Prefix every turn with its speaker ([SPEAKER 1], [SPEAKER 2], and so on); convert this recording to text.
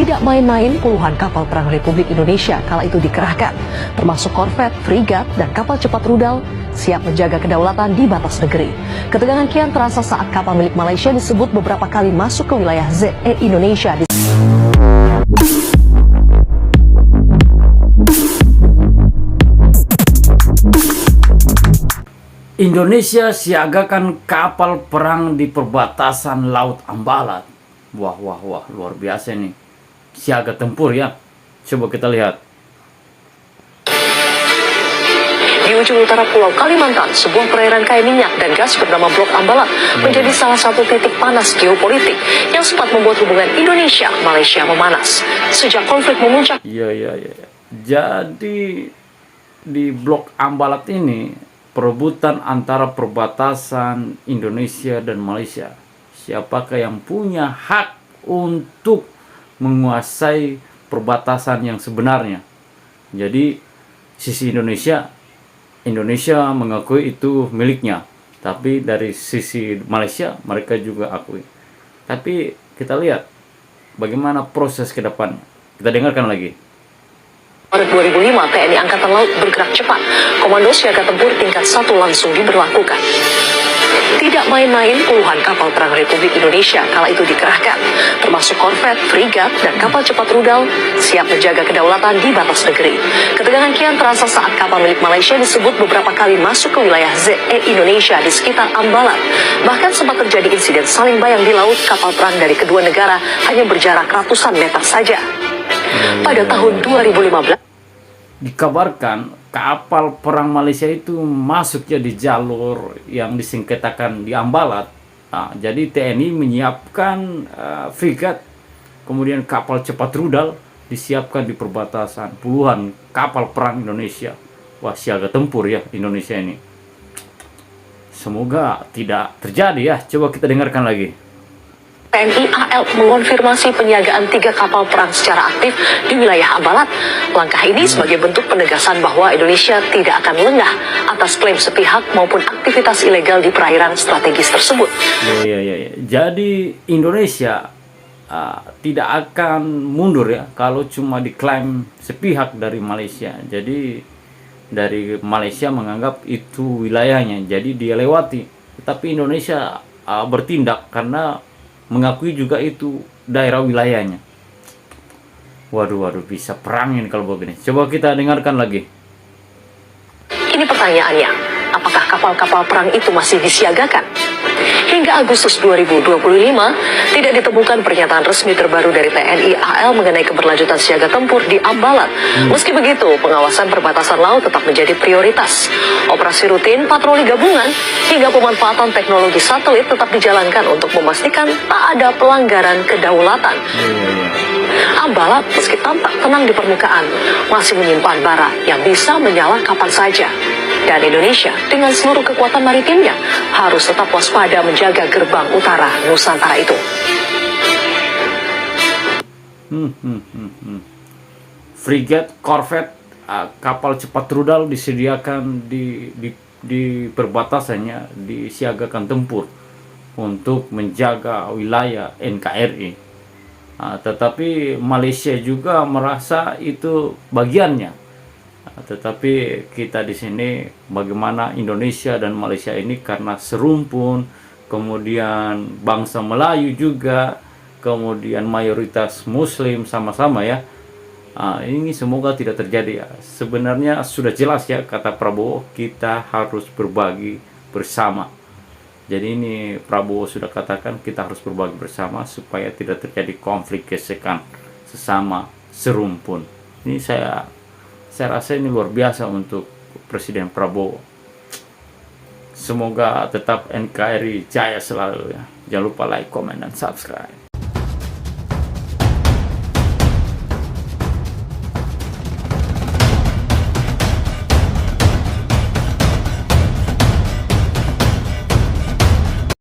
[SPEAKER 1] Tidak main-main, puluhan kapal perang Republik Indonesia kala itu dikerahkan, termasuk korvet, frigat, dan kapal cepat rudal, siap menjaga kedaulatan di batas negeri. Ketegangan kian terasa saat kapal milik Malaysia disebut beberapa kali masuk ke wilayah ZE Indonesia.
[SPEAKER 2] Indonesia siagakan kapal perang di perbatasan Laut Ambalat. Wah, luar biasa nih. Siaga tempur ya. Coba kita lihat.
[SPEAKER 1] Di ujung utara Pulau Kalimantan, sebuah perairan kaya minyak dan gas bernama Blok Ambalat menjadi salah satu titik panas geopolitik yang sempat membuat hubungan Indonesia-Malaysia memanas. Sejak konflik memuncak.
[SPEAKER 2] Iya. Jadi di Blok Ambalat ini perebutan antara perbatasan Indonesia dan Malaysia. Siapakah yang punya hak untuk menguasai perbatasan yang sebenarnya? Jadi sisi Indonesia mengakui itu miliknya, tapi dari sisi Malaysia mereka juga akui. Tapi kita lihat bagaimana proses ke depannya. Kita dengarkan lagi.
[SPEAKER 1] Pada 2005, TNI Angkatan Laut bergerak cepat. Komando Siaga Tempur tingkat 1 langsung diberlakukan. Tidak main-main, puluhan kapal perang Republik Indonesia kala itu dikerahkan, termasuk korvet, frigat, dan kapal cepat rudal, siap menjaga kedaulatan di batas negeri. Ketegangan kian terasa saat kapal milik Malaysia disebut beberapa kali masuk ke wilayah ZE Indonesia di sekitar Ambalat. Bahkan sempat terjadi insiden saling bayang di laut. Kapal perang dari kedua negara hanya berjarak ratusan meter saja. Pada tahun 2015,
[SPEAKER 2] dikabarkan kapal perang Malaysia itu masuknya di jalur yang disengketakan di Ambalat. Jadi TNI menyiapkan frigat, kemudian kapal cepat rudal disiapkan di perbatasan. Puluhan kapal perang Indonesia. Wah, siaga tempur ya Indonesia ini. Semoga tidak terjadi ya. Coba kita dengarkan lagi.
[SPEAKER 1] TNI AL mengonfirmasi penyiagaan 3 kapal perang secara aktif di wilayah Ambalat. Langkah ini sebagai bentuk penegasan bahwa Indonesia tidak akan lengah atas klaim sepihak maupun aktivitas ilegal di perairan strategis tersebut.
[SPEAKER 2] Iya. Jadi Indonesia tidak akan mundur ya kalau cuma diklaim sepihak dari Malaysia. Jadi dari Malaysia menganggap itu wilayahnya, jadi dia lewati. Tetapi Indonesia bertindak karena mengakui juga itu daerah wilayahnya. Waduh, bisa perang ini kalau begini. Coba kita dengarkan lagi.
[SPEAKER 1] Ini pertanyaannya, apakah kapal-kapal perang itu masih disiagakan? Hingga Agustus 2025, tidak ditemukan pernyataan resmi terbaru dari TNI AL mengenai keberlanjutan siaga tempur di Ambalat. Meski begitu, pengawasan perbatasan laut tetap menjadi prioritas. Operasi rutin, patroli gabungan, hingga pemanfaatan teknologi satelit tetap dijalankan untuk memastikan tak ada pelanggaran kedaulatan. Ambalat, meski tampak tenang di permukaan, masih menyimpan bara yang bisa menyala kapan saja. Dan Indonesia dengan seluruh kekuatan maritimnya harus tetap waspada menjaga gerbang utara Nusantara itu.
[SPEAKER 2] Frigat, korvet, kapal cepat rudal disediakan di perbatasannya, disiagakan tempur untuk menjaga wilayah NKRI. Tetapi Malaysia juga merasa itu bagiannya. Tetapi kita di sini bagaimana Indonesia dan Malaysia ini karena serumpun, kemudian bangsa Melayu juga, kemudian mayoritas Muslim sama-sama ya. Ini semoga tidak terjadi ya. Sebenarnya sudah jelas ya kata Prabowo, kita harus berbagi bersama. Jadi ini Prabowo sudah katakan kita harus berbagi bersama supaya tidak terjadi konflik gesekan sesama serumpun. Ini saya rasa ini luar biasa untuk Presiden Prabowo. Semoga tetap NKRI jaya selalu ya. Jangan lupa like, comment, dan subscribe.